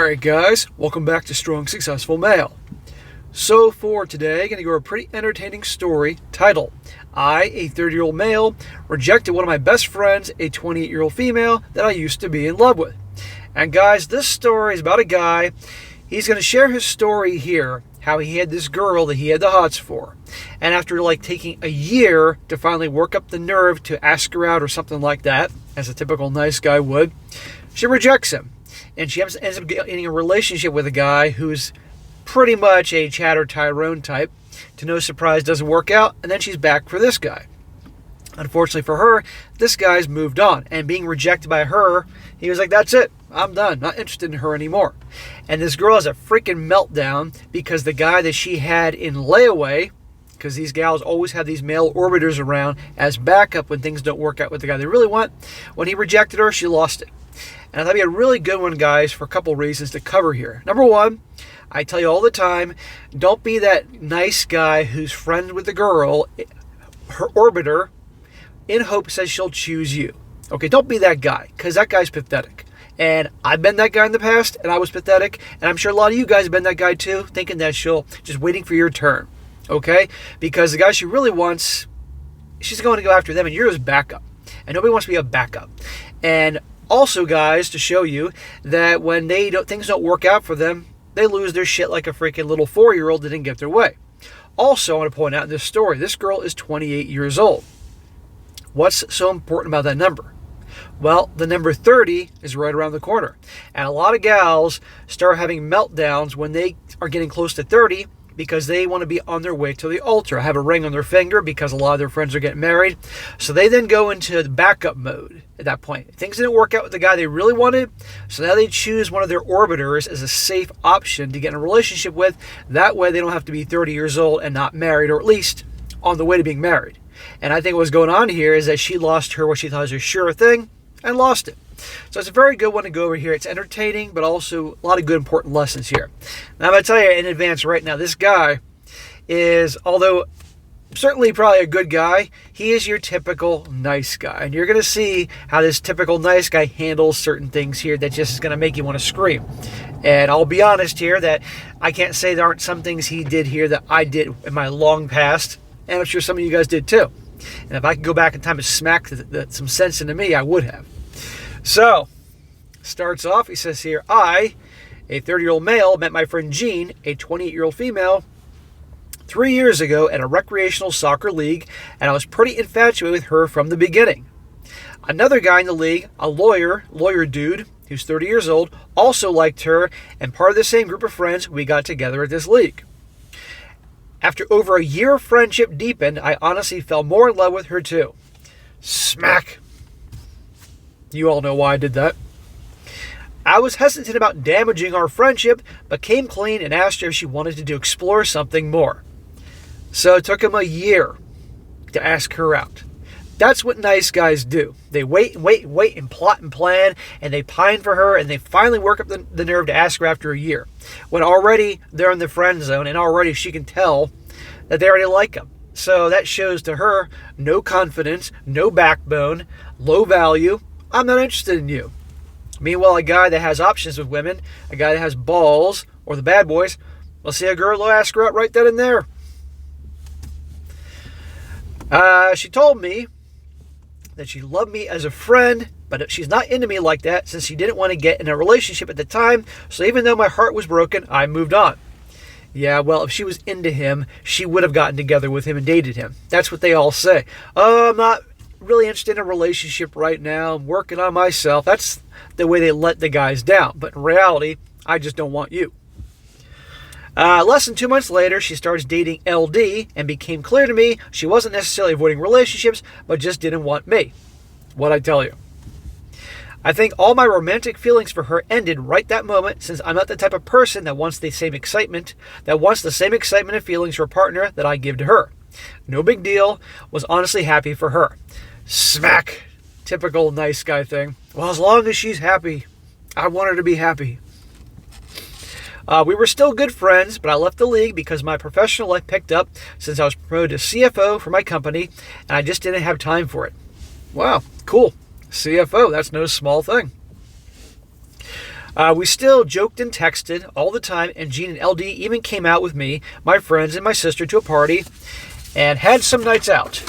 Alright guys, welcome back to Strong Successful Male. So for today, I'm going to go over a pretty entertaining story titled, I, a 30-year-old male, rejected one of my best friends, a 28-year-old female that I used to be in love with. And guys, this story is about a guy. He's going to share his story here, how he had this girl that he had the hots for. And after taking a year to finally work up the nerve to ask her out or something like that, as a typical nice guy would, she rejects him. And she ends up getting a relationship with a guy who's pretty much a chatter Tyrone type. To no surprise, doesn't work out, and then she's back for this guy. Unfortunately for her, this guy's moved on, and being rejected by her, he was like, that's it, I'm done, not interested in her anymore. And this girl has a freaking meltdown because the guy that she had in layaway, because these gals always have these male orbiters around as backup when things don't work out with the guy they really want, when he rejected her, she lost it. And I thought it'd be a really good one, guys, for a couple reasons to cover here. Number one, I tell you all the time, don't be that nice guy who's friends with the girl, her orbiter, in hopes that she'll choose you. Okay, don't be that guy, because that guy's pathetic. And I've been that guy in the past, and I was pathetic, and I'm sure a lot of you guys have been that guy too, thinking that she'll just waiting for your turn. Okay? Because the guy she really wants, she's going to go after them, and you're his backup. And nobody wants to be a backup. And also, guys, to show you that when things don't work out for them, they lose their shit like a freaking little 4-year-old that didn't get their way. Also, I want to point out in this story, this girl is 28 years old. What's so important about that number? Well, the number 30 is right around the corner. And a lot of gals start having meltdowns when they are getting close to 30 because they want to be on their way to the altar, have a ring on their finger because a lot of their friends are getting married. So they then go into the backup mode at that point. Things didn't work out with the guy they really wanted, so now they choose one of their orbiters as a safe option to get in a relationship with. That way they don't have to be 30 years old and not married, or at least on the way to being married. And I think what's going on here is that she lost her what she thought was a sure thing and lost it. So it's a very good one to go over here. It's entertaining, but also a lot of good important lessons here. Now I'm going to tell you in advance right now, this guy is, although certainly probably a good guy, he is your typical nice guy. And you're going to see how this typical nice guy handles certain things here that just is going to make you want to scream. And I'll be honest here that I can't say there aren't some things he did here that I did in my long past. And I'm sure some of you guys did too. And if I could go back in time and smack some sense into me, I would have. So, starts off, he says here, I, a 30-year-old male, met my friend Jean, a 28-year-old female, 3 years ago at a recreational soccer league, and I was pretty infatuated with her from the beginning. Another guy in the league, a lawyer dude, who's 30 years old, also liked her, and part of the same group of friends, we got together at this league. After over a year of friendship deepened, I honestly fell more in love with her too. Smack. You all know why I did that. I was hesitant about damaging our friendship, but came clean and asked her if she wanted to explore something more. So it took him a year to ask her out. That's what nice guys do. They wait and plot and plan, and they pine for her, and they finally work up the nerve to ask her after a year. When already they're in the friend zone, and already she can tell that they already like him. So that shows to her no confidence, no backbone, low value. I'm not interested in you. Meanwhile, a guy that has options with women, a guy that has balls, or the bad boys, will see a girl, they'll ask her out right then and there. She told me that she loved me as a friend, but she's not into me like that since she didn't want to get in a relationship at the time. So even though my heart was broken, I moved on. Yeah, well, if she was into him, she would have gotten together with him and dated him. That's what they all say. Oh, I'm not really interested in a relationship right now. I'm working on myself. That's the way they let the guys down. But in reality, I just don't want you. Less than 2 months later, she starts dating LD and became clear to me she wasn't necessarily avoiding relationships, but just didn't want me. What'd I tell you? I think all my romantic feelings for her ended right that moment, since I'm not the type of person that wants the same excitement and feelings for a partner that I give to her. No big deal. Was honestly happy for her. Smack. Typical nice guy thing. Well, as long as she's happy, I want her to be happy. We were still good friends, but I left the league because my professional life picked up since I was promoted to CFO for my company, and I just didn't have time for it. Wow, cool. CFO, that's no small thing. We still joked and texted all the time, and Jean and LD even came out with me, my friends, and my sister to a party and had some nights out.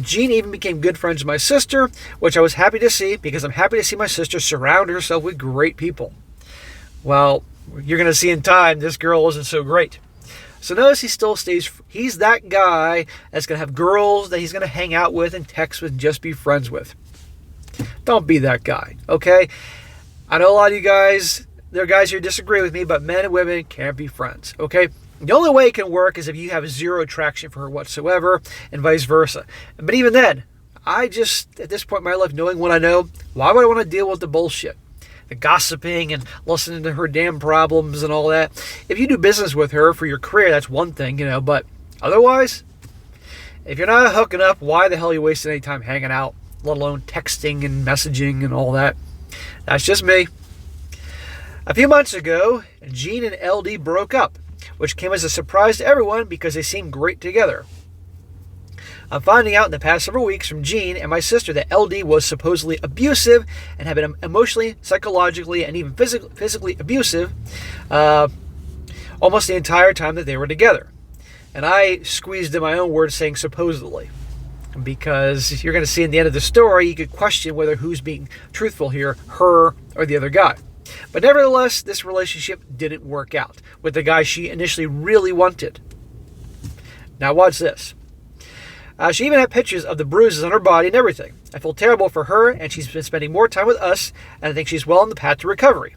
Jean even became good friends with my sister, which I was happy to see because I'm happy to see my sister surround herself with great people. Well, you're going to see in time this girl isn't so great. So notice he's that guy that's going to have girls that he's going to hang out with and text with and just be friends with. Don't be that guy, okay? I know a lot of you guys, there are guys who disagree with me, but men and women can't be friends, okay? The only way it can work is if you have zero attraction for her whatsoever and vice versa. But even then, at this point in my life, knowing what I know, why would I want to deal with the bullshit? The gossiping and listening to her damn problems and all that. If you do business with her for your career, that's one thing, but otherwise, if you're not hooking up, why the hell are you wasting any time hanging out, let alone texting and messaging and all that? That's just me. A few months ago, Jean and LD broke up, which came as a surprise to everyone because they seemed great together. I'm finding out in the past several weeks from Jean and my sister that LD was supposedly abusive and had been emotionally, psychologically, and even physically abusive almost the entire time that they were together. And I squeezed in my own words saying supposedly, because you're going to see in the end of the story, you could question whether who's being truthful here, her or the other guy. But nevertheless, this relationship didn't work out with the guy she initially really wanted. Now watch this. She even had pictures of the bruises on her body and everything. I feel terrible for her, and she's been spending more time with us, and I think she's well on the path to recovery.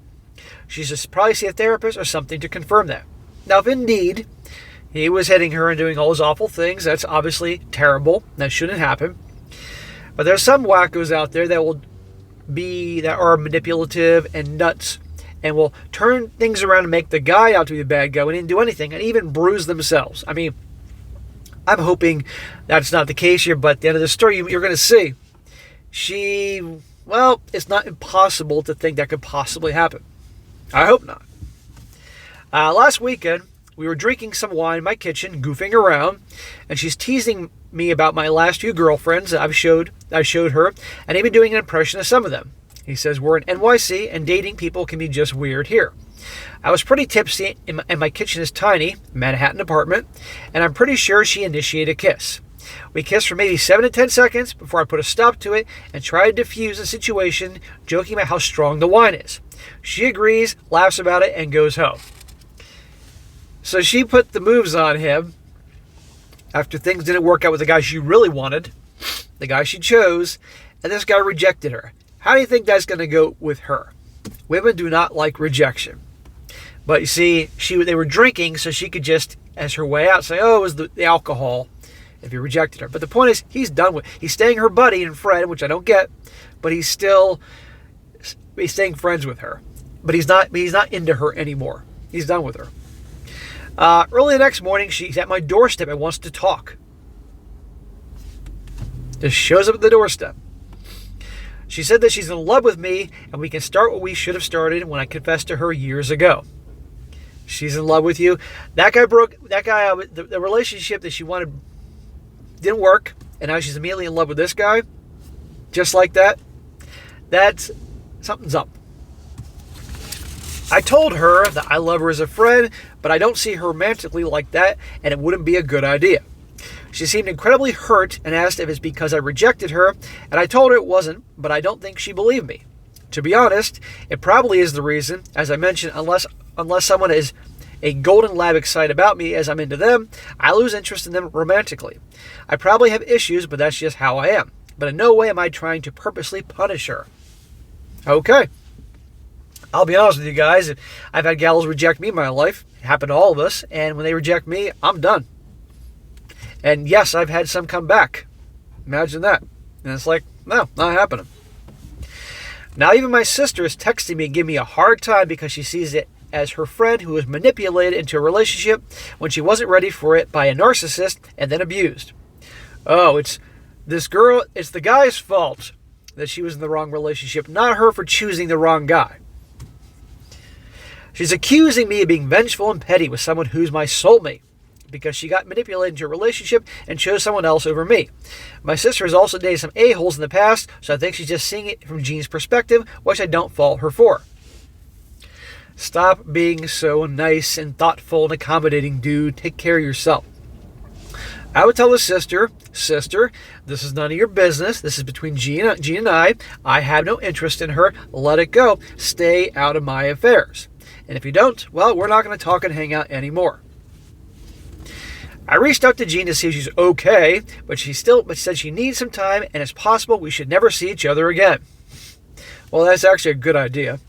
She should probably see a therapist or something to confirm that. Now, if indeed he was hitting her and doing all those awful things, that's obviously terrible. That shouldn't happen. But there's some wackos out there that are manipulative and nuts and will turn things around and make the guy out to be the bad guy when he didn't do anything and even bruise themselves. I mean, I'm hoping that's not the case here, but at the end of the story, you're going to see it's not impossible to think that could possibly happen. I hope not. Last weekend, we were drinking some wine in my kitchen, goofing around, and she's teasing me about my last few girlfriends that I showed her, and even doing an impression of some of them. He says, we're in NYC, and dating people can be just weird here. I was pretty tipsy, and my kitchen is tiny, Manhattan apartment, and I'm pretty sure she initiated a kiss. We kissed for maybe 7 to 10 seconds before I put a stop to it and tried to defuse the situation, joking about how strong the wine is. She agrees, laughs about it, and goes home. So she put the moves on him after things didn't work out with the guy she really wanted, the guy she chose, and this guy rejected her. How do you think that's going to go with her? Women do not like rejection. But you see, they were drinking, so she could just, as her way out, say, oh, it was the alcohol, if he rejected her. But the point is, he's staying her buddy and friend, which I don't get, but he's staying friends with her. But he's not into her anymore. He's done with her. Early the next morning, she's at my doorstep and wants to talk. Just shows up at the doorstep. She said that she's in love with me and we can start what we should have started when I confessed to her years ago. She's in love with you. The relationship that she wanted didn't work, and now she's immediately in love with this guy. Just like that. Something's up. I told her that I love her as a friend, but I don't see her romantically like that, and it wouldn't be a good idea. She seemed incredibly hurt and asked if it's because I rejected her, and I told her it wasn't, but I don't think she believed me. To be honest, it probably is the reason, as I mentioned, unless someone is a golden lab excited about me as I'm into them, I lose interest in them romantically. I probably have issues, but that's just how I am. But in no way am I trying to purposely punish her. Okay. I'll be honest with you guys, I've had gals reject me in my life. It happened to all of us, and when they reject me, I'm done. And yes, I've had some come back. Imagine that. And it's like, no, not happening. Now even my sister is texting me and giving me a hard time because she sees it as her friend who was manipulated into a relationship when she wasn't ready for it by a narcissist and then abused. Oh, it's the guy's fault that she was in the wrong relationship, not her for choosing the wrong guy. She's accusing me of being vengeful and petty with someone who's my soulmate because she got manipulated into a relationship and chose someone else over me. My sister has also dated some a-holes in the past, so I think she's just seeing it from Jean's perspective, which I don't fault her for. Stop being so nice and thoughtful and accommodating, dude. Take care of yourself. I would tell the sister, this is none of your business. This is between Jean and I. I have no interest in her. Let it go. Stay out of my affairs. And if you don't, well, we're not going to talk and hang out anymore. I reached out to Jean to see if she's okay, but she said she needs some time and it's possible we should never see each other again. Well, that's actually a good idea.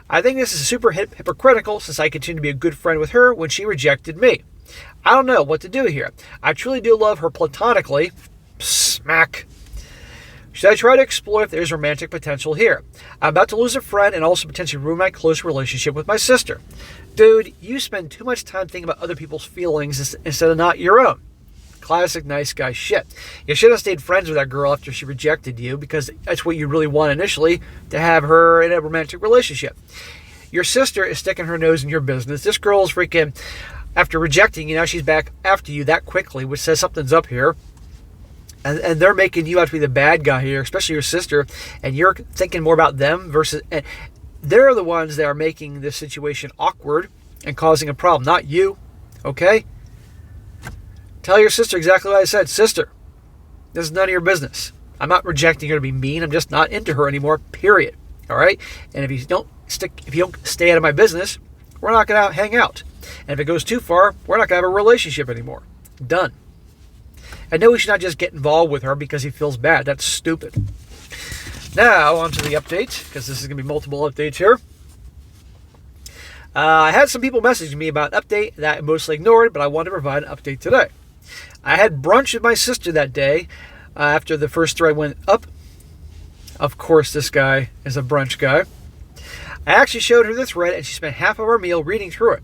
I think this is super hypocritical since I continue to be a good friend with her when she rejected me. I don't know what to do here. I truly do love her platonically. Smack. Should I try to explore if there's romantic potential here? I'm about to lose a friend and also potentially ruin my close relationship with my sister. Dude, you spend too much time thinking about other people's feelings instead of not your own. Classic nice guy shit. You should have stayed friends with that girl after she rejected you because that's what you really want initially, to have her in a romantic relationship. Your sister is sticking her nose in your business. This girl is freaking, after rejecting you, now she's back after you that quickly, which says something's up here. And they're making you out to be the bad guy here, especially your sister, and you're thinking more about them versus... And they're the ones that are making this situation awkward and causing a problem, not you, okay? Tell your sister exactly what I said. Sister, this is none of your business. I'm not rejecting her to be mean. I'm just not into her anymore, period, all right? And if you don't stay out of my business, we're not going to hang out. And if it goes too far, we're not going to have a relationship anymore. Done. I know he should not just get involved with her because he feels bad. That's stupid. Now, on to the update, because this is going to be multiple updates here. I had some people messaging me about an update that I mostly ignored, but I wanted to provide an update today. I had brunch with my sister that day after the first thread went up. Of course, this guy is a brunch guy. I actually showed her the thread, and she spent half of our meal reading through it.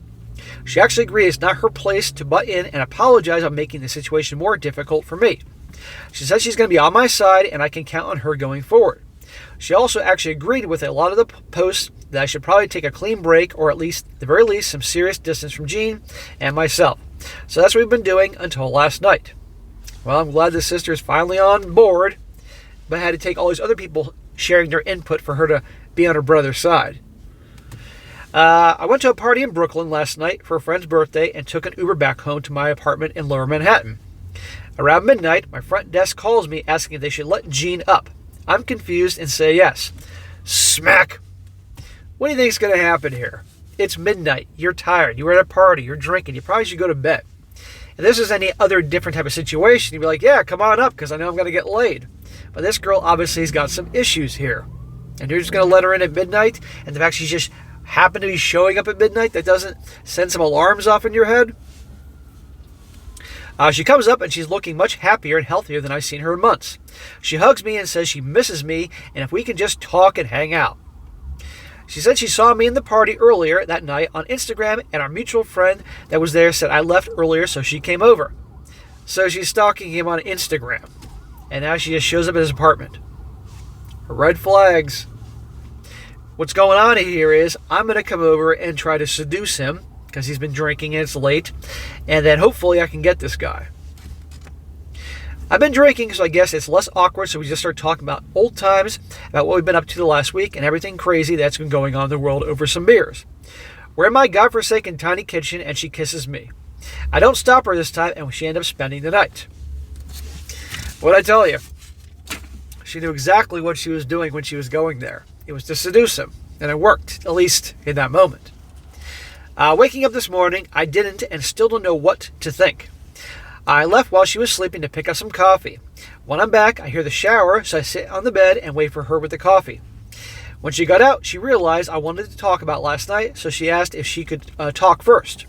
She actually agreed it's not her place to butt in and apologize on making the situation more difficult for me. She said she's going to be on my side and I can count on her going forward. She also actually agreed with a lot of the posts that I should probably take a clean break or at the very least some serious distance from Jean and myself. So that's what we've been doing until last night. Well, I'm glad the sister is finally on board, but I had to take all these other people sharing their input for her to be on her brother's side. I went to a party in Brooklyn last night for a friend's birthday and took an Uber back home to my apartment in Lower Manhattan. Around midnight, my front desk calls me asking if they should let Jean up. I'm confused and say yes. Smack! What do you think is going to happen here? It's midnight. You're tired. You were at a party. You're drinking. You probably should go to bed. If this is any other different type of situation, you'd be like, yeah, come on up because I know I'm going to get laid. But this girl obviously has got some issues here. And you're just going to let her in at midnight? And the fact she's just happen to be showing up at midnight, that doesn't send some alarms off in your head? She comes up and she's looking much happier and healthier than I've seen her in months. She hugs me and says she misses me and if we can just talk and hang out. She said she saw me in the party earlier that night on Instagram and our mutual friend that was there said I left earlier so she came over. So she's stalking him on Instagram. And now she just shows up at his apartment. Red flags. What's going on here is I'm going to come over and try to seduce him because he's been drinking and it's late. And then hopefully I can get this guy. I've been drinking, so I guess it's less awkward. So we just start talking about old times, about what we've been up to the last week and everything crazy that's been going on in the world over some beers. We're in my godforsaken tiny kitchen and she kisses me. I don't stop her this time and she ends up spending the night. What'd I tell you? She knew exactly what she was doing when she was going there. It was to seduce him, and it worked, at least in that moment. Waking up this morning, I didn't and still don't know what to think. I left while she was sleeping to pick up some coffee. When I'm back, I hear the shower, so I sit on the bed and wait for her with the coffee. When she got out, she realized I wanted to talk about last night, so she asked if she could talk first.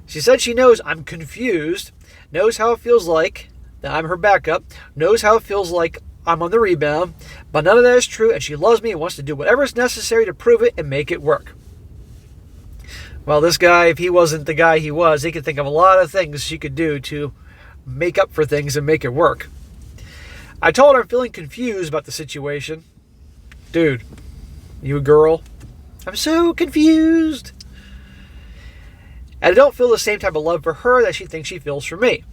She said she knows I'm confused, knows how it feels like that I'm her backup, knows how it feels like I'm on the rebound, but none of that is true, and she loves me and wants to do whatever is necessary to prove it and make it work. Well, this guy, if he wasn't the guy he was, he could think of a lot of things she could do to make up for things and make it work. I told her I'm feeling confused about the situation. Dude, you a girl? I'm so confused. And I don't feel the same type of love for her that she thinks she feels for me.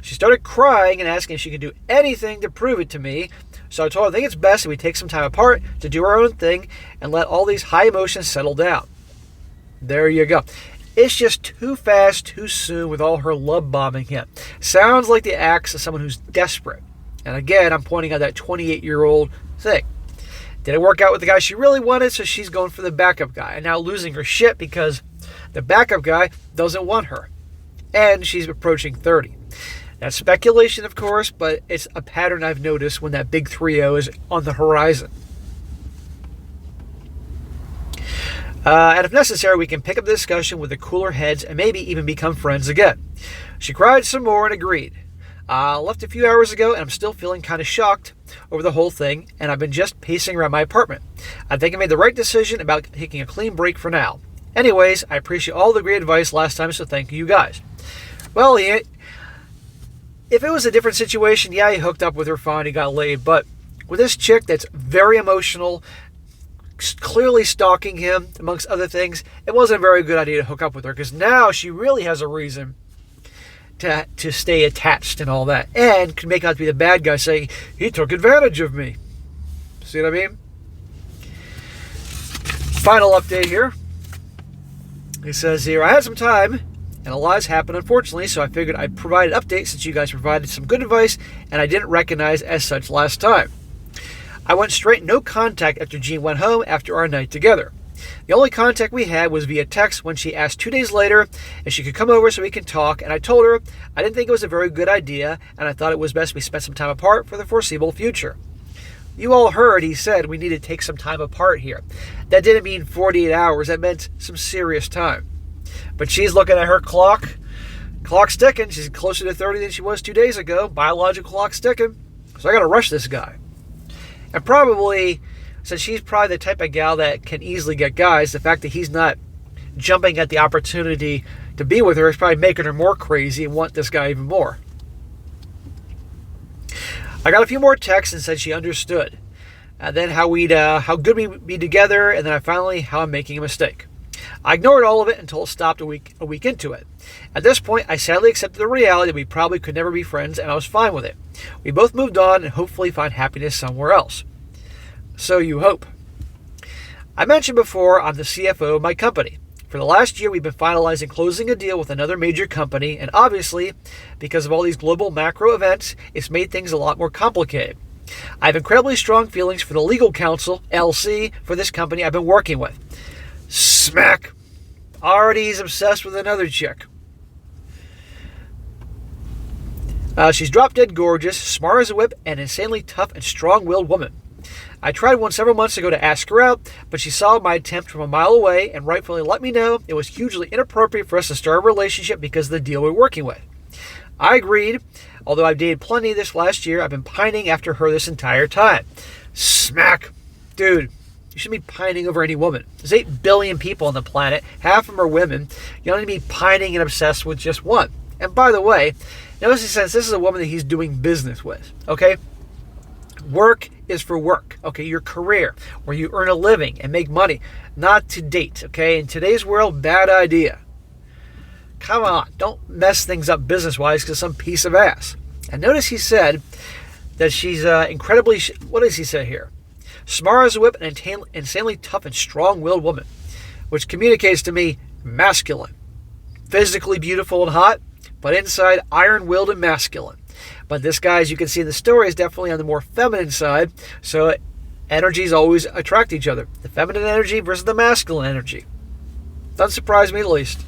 She started crying and asking if she could do anything to prove it to me. So I told her I think it's best if we take some time apart to do our own thing and let all these high emotions settle down. There you go. It's just too fast, too soon with all her love bombing him. Sounds like the acts of someone who's desperate. And again, I'm pointing out that 28-year-old thing. Didn't work out with the guy she really wanted, so she's going for the backup guy. And now losing her shit because the backup guy doesn't want her. And she's approaching 30. That's speculation, of course, but it's a pattern I've noticed when that big 3-0 is on the horizon. And if necessary, we can pick up the discussion with the cooler heads and maybe even become friends again. She cried some more and agreed. Left a few hours ago and I'm still feeling kind of shocked over the whole thing, and I've been just pacing around my apartment. I think I made the right decision about taking a clean break for now. Anyways, I appreciate all the great advice last time, so thank you guys. Well, if it was a different situation, yeah, he hooked up with her fine, he got laid, but with this chick that's very emotional, clearly stalking him, amongst other things, it wasn't a very good idea to hook up with her, because now she really has a reason to stay attached and all that, and can make out to be the bad guy saying, he took advantage of me. See what I mean? Final update here. He says here, I had some time, and a lot has happened, unfortunately, so I figured I'd provide an update since you guys provided some good advice, and I didn't recognize as such last time. I went straight no contact after Jean went home after our night together. The only contact we had was via text when she asked 2 days later if she could come over so we can talk, and I told her I didn't think it was a very good idea, and I thought it was best we spent some time apart for the foreseeable future. You all heard he said we need to take some time apart here. That didn't mean 48 hours, that meant some serious time. But she's looking at her clock. Clock's ticking. She's closer to 30 than she was 2 days ago. Biological clock's ticking. So I gotta rush this guy. And probably, since she's probably the type of gal that can easily get guys, the fact that he's not jumping at the opportunity to be with her is probably making her more crazy and want this guy even more. I got a few more texts and said she understood. And then how good we'd be together, and then finally how I'm making a mistake. I ignored all of it until it stopped a week into it. At this point, I sadly accepted the reality that we probably could never be friends, and I was fine with it. We both moved on and hopefully find happiness somewhere else. So you hope. I mentioned before I'm the CFO of my company. For the last year, we've been finalizing closing a deal with another major company, and obviously, because of all these global macro events, it's made things a lot more complicated. I have incredibly strong feelings for the legal counsel, LC, for this company I've been working with. Smack! Already he's obsessed with another chick. She's drop-dead gorgeous, smart as a whip, and insanely tough and strong-willed woman. I tried one several months ago to ask her out, but she saw my attempt from a mile away and rightfully let me know it was hugely inappropriate for us to start a relationship because of the deal we're working with. I agreed. Although I've dated plenty this last year, I've been pining after her this entire time. Smack! Dude, you shouldn't be pining over any woman. There's 8 billion people on the planet. Half of them are women. You don't need to be pining and obsessed with just one. And by the way, notice since this is a woman that he's doing business with, okay? Work is for work, okay? Your career, where you earn a living and make money, not to date, okay? In today's world, bad idea. Come on, don't mess things up business-wise because some piece of ass. And notice he said that she's incredibly, what does he say here? Smart as a whip and insanely tough and strong-willed woman, which communicates to me masculine. Physically beautiful and hot, but inside iron-willed and masculine. But this guy, as you can see in the story, is definitely on the more feminine side, so energies always attract each other. The feminine energy versus the masculine energy. Doesn't surprise me at least.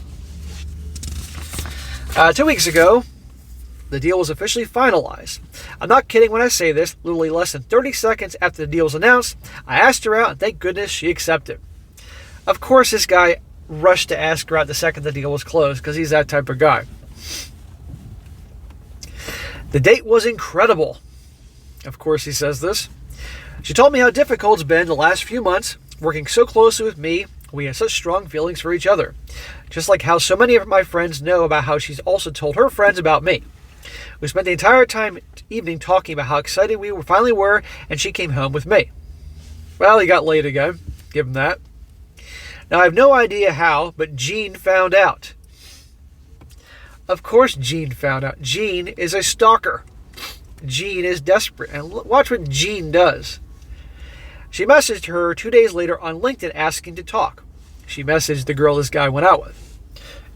2 weeks ago, the deal was officially finalized. I'm not kidding when I say this. Literally less than 30 seconds after the deal was announced, I asked her out, and thank goodness she accepted. Of course, this guy rushed to ask her out the second the deal was closed, because he's that type of guy. The date was incredible. Of course, he says this. She told me how difficult it's been the last few months, working so closely with me. We have such strong feelings for each other. Just like how so many of my friends know about how she's also told her friends about me. We spent the entire evening talking about how excited we finally were, and she came home with me. Well, he got laid again. Give him that. Now, I have no idea how, but Jean found out. Of course Jean found out. Jean is a stalker. Jean is desperate. And watch what Jean does. She messaged her 2 days later on LinkedIn asking to talk. she messaged the girl this guy went out with.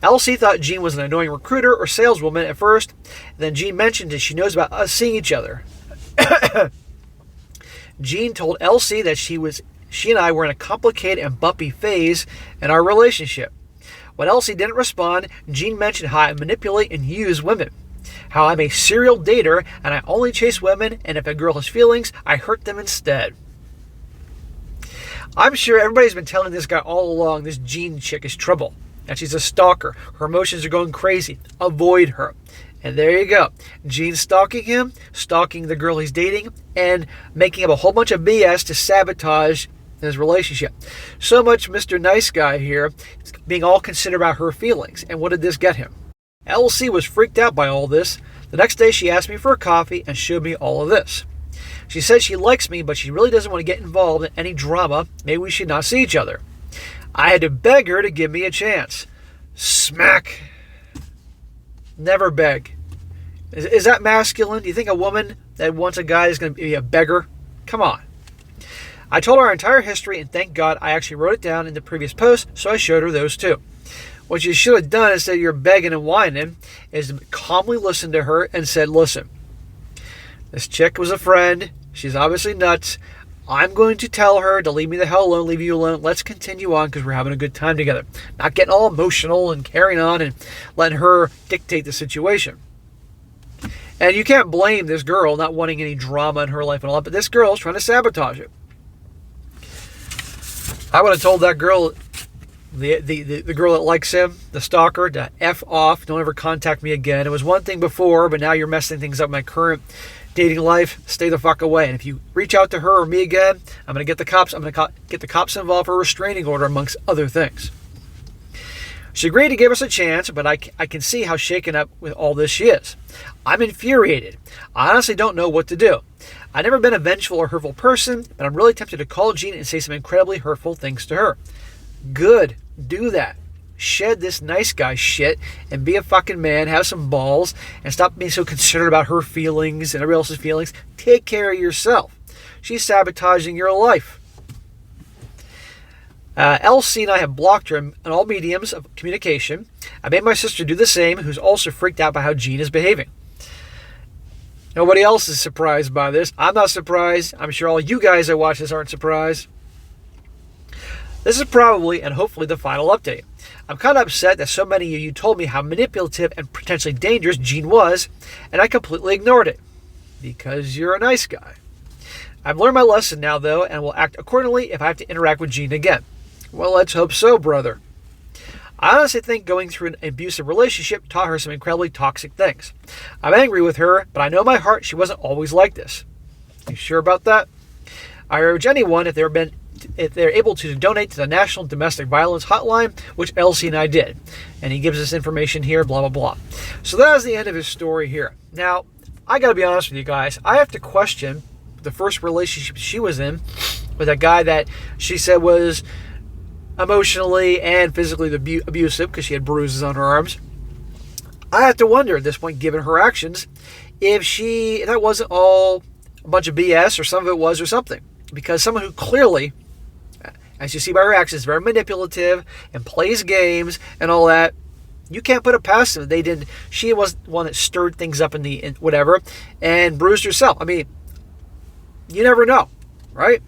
Elsie thought Jean was an annoying recruiter or saleswoman at first. Then Jean mentioned that she knows about us seeing each other. Jean told Elsie that she and I were in a complicated and bumpy phase in our relationship. When Elsie didn't respond, Jean mentioned how I manipulate and use women. How I'm a serial dater and I only chase women, and if a girl has feelings, I hurt them instead. I'm sure everybody's been telling this guy all along this Jean chick is trouble. And she's a stalker. Her emotions are going crazy. Avoid her. And there you go. Jean's stalking him, stalking the girl he's dating, and making up a whole bunch of BS to sabotage his relationship. So much Mr. Nice Guy here, being all considerate about her feelings. And what did this get him? Elsie was freaked out by all this. The next day she asked me for a coffee and showed me all of this. She said she likes me, but she really doesn't want to get involved in any drama. Maybe we should not see each other. I had to beg her to give me a chance. Smack. Never beg. Is that masculine? Do you think a woman that wants a guy is going to be a beggar? Come on. I told her our entire history, and thank God I actually wrote it down in the previous post, so I showed her those too. What you should have done instead of you're begging and whining is to calmly listen to her and said, listen, this chick was a friend. She's obviously nuts. I'm going to tell her to leave me the hell alone, leave you alone. Let's continue on because we're having a good time together. Not getting all emotional and carrying on and letting her dictate the situation. And you can't blame this girl not wanting any drama in her life and all that, but this girl is trying to sabotage it. I would have told that girl, the girl that likes him, the stalker, to F off. Don't ever contact me again. It was one thing before, but now you're messing things up in my current dating life. Stay the fuck away. And if you reach out to her or me again, I'm going to get the cops. I'm going to get the cops involved for a restraining order, amongst other things. She agreed to give us a chance, but I can see how shaken up with all this she is. I'm infuriated. I honestly don't know what to do. I've never been a vengeful or hurtful person, but I'm really tempted to call Jean and say some incredibly hurtful things to her. Good. Do that. Shed this nice guy shit and be a fucking man. Have some balls and stop being so concerned about her feelings and everybody else's feelings. Take care of yourself. She's sabotaging your life. Elsie and I have blocked her in all mediums of communication. I made my sister do the same, who's also freaked out by how Jean is behaving. Nobody else is surprised by this. I'm not surprised. I'm sure all you guys that watch this aren't surprised. This is probably and hopefully the final update. I'm kind of upset that so many of you told me how manipulative and potentially dangerous Jean was, and I completely ignored it. Because you're a nice guy. I've learned my lesson now, though, and will act accordingly if I have to interact with Jean again. Well, let's hope so, brother. I honestly think going through an abusive relationship taught her some incredibly toxic things. I'm angry with her, but I know in my heart she wasn't always like this. You sure about that? I urge anyone, if they're able to, donate to the National Domestic Violence Hotline, which Elsie and I did. And he gives us information here, blah, blah, blah. So that is the end of his story here. Now, I got to be honest with you guys. I have to question the first relationship she was in with a guy that she said was emotionally and physically abusive because she had bruises on her arms. I have to wonder at this point, given her actions, if that wasn't all a bunch of BS or some of it was or something. Because someone who clearly, as you see by her actions, is very manipulative and plays games and all that, you can't put it past them. She was the one that stirred things up in whatever and bruised herself. I mean, you never know, right?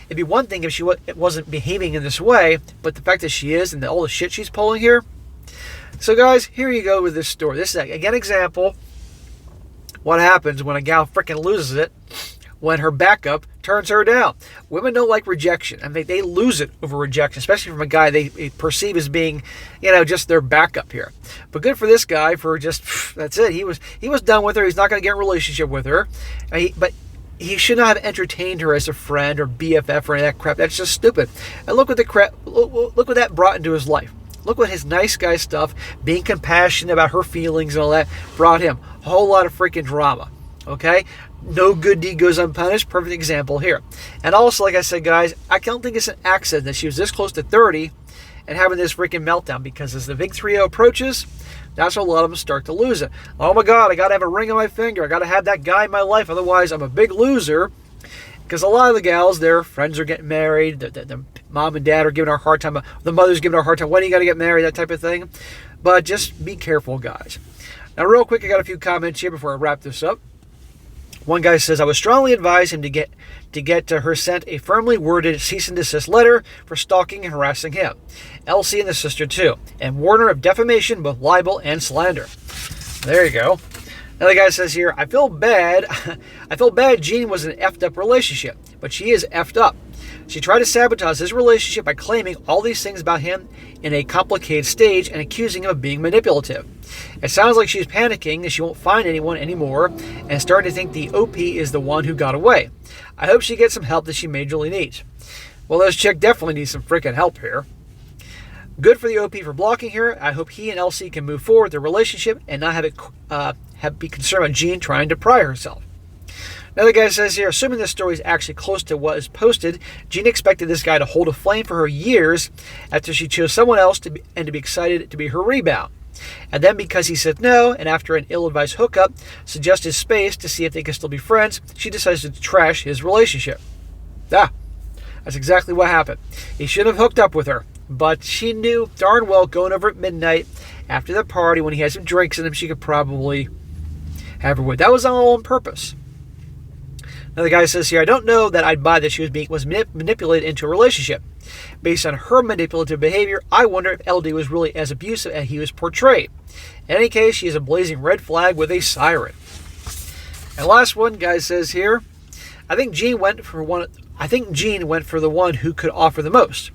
It'd be one thing if she wasn't behaving in this way, but the fact that she is and all the shit she's pulling here. So guys, here you go with this story. This is, again, example what happens when a gal freaking loses it when her backup turns her down. Women don't like rejection. I mean, they lose it over rejection, especially from a guy they perceive as being, just their backup here. But good for this guy for just, that's it. He was done with her. He's not going to get a relationship with her. But he should not have entertained her as a friend or BFF or any of that crap. That's just stupid. And look what that brought into his life. Look what his nice guy stuff, being compassionate about her feelings and all that, brought him a whole lot of freaking drama. Okay? No good deed goes unpunished. Perfect example here. And also, like I said, guys, I don't think it's an accident that she was this close to 30 and having this freaking meltdown, because as the big 3-0 approaches, that's when a lot of them start to lose it. Oh my God, I got to have a ring on my finger. I got to have that guy in my life. Otherwise, I'm a big loser. Because a lot of the gals, their friends are getting married, the mom and dad are giving her a hard time, the mother's giving her a hard time, when are you going to get married, that type of thing. But just be careful, guys. Now, real quick, I got a few comments here before I wrap this up. One guy says, I would strongly advise him to get her sent a firmly worded cease and desist letter for stalking and harassing him. Elsie and the sister too. And warn her of defamation, both libel and slander. There you go. Another guy says here, I feel bad Jean was in an effed up relationship, but she is effed up. She tried to sabotage his relationship by claiming all these things about him in a complicated stage and accusing him of being manipulative. It sounds like she's panicking that she won't find anyone anymore and starting to think the OP is the one who got away. I hope she gets some help that she majorly needs. Well, this chick definitely needs some freaking help here. Good for the OP for blocking her. I hope he and Elsie can move forward their relationship and not have it be concerned about Jean trying to pry herself. Another guy says here, assuming this story is actually close to what is posted, Jean expected this guy to hold a flame for her years after she chose someone else to be excited to be her rebound. And then because he said no, and after an ill-advised hookup, suggested space to see if they can still be friends, she decides to trash his relationship. That's exactly what happened. He shouldn't have hooked up with her, but she knew darn well going over at midnight after the party when he had some drinks in him, she could probably have her with. That was all on purpose. Another guy says here, I don't know that I'd buy that she was manipulated into a relationship. Based on her manipulative behavior, I wonder if LD was really as abusive as he was portrayed. In any case, she is a blazing red flag with a siren. And last one, guy says here, I think Jean went for the one who could offer the most.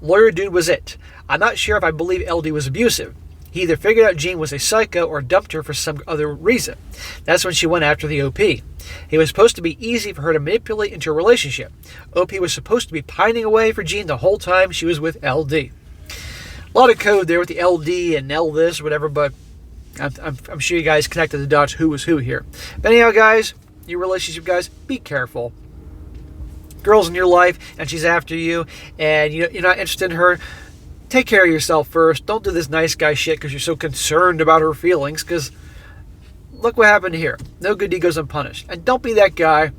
Lawyer dude was it. I'm not sure if I believe LD was abusive. He either figured out Jean was a psycho or dumped her for some other reason. That's when she went after the OP. It was supposed to be easy for her to manipulate into a relationship. OP was supposed to be pining away for Jean the whole time she was with LD. A lot of code there with the LD and L this, whatever, but I'm sure you guys connected the dots who was who here. But anyhow, guys, your relationship, guys, be careful. Girl's in your life, and she's after you, and you're not interested in her. Take care of yourself first. Don't do this nice guy shit because you're so concerned about her feelings, because look what happened here. No good deed goes unpunished. And don't be that guy.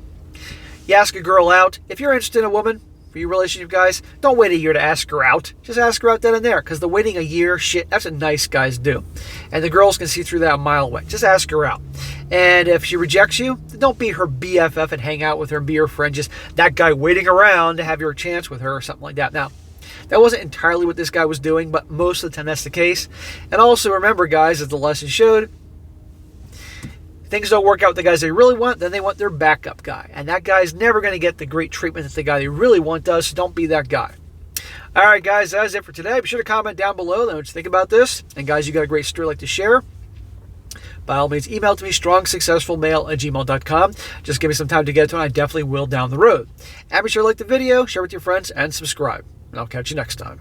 You ask a girl out. If you're interested in a woman for your relationship, guys, don't wait a year to ask her out. Just ask her out then and there, because the waiting a year shit, that's what nice guys do. And the girls can see through that a mile away. Just ask her out. And if she rejects you, don't be her BFF and hang out with her and be her friend. Just that guy waiting around to have your chance with her or something like that. Now, that wasn't entirely what this guy was doing, but most of the time that's the case. And also remember, guys, as the lesson showed, things don't work out with the guys they really want, then they want their backup guy. And that guy's never going to get the great treatment that the guy they really want does, so don't be that guy. All right, guys, that is it for today. Be sure to comment down below what you think about this. And guys, you got a great story you'd like to share, by all means, email to me, strongsuccessfulmale@gmail.com. Just give me some time to get it to it, and I definitely will down the road. And be sure to like the video, share with your friends, and subscribe. And I'll catch you next time.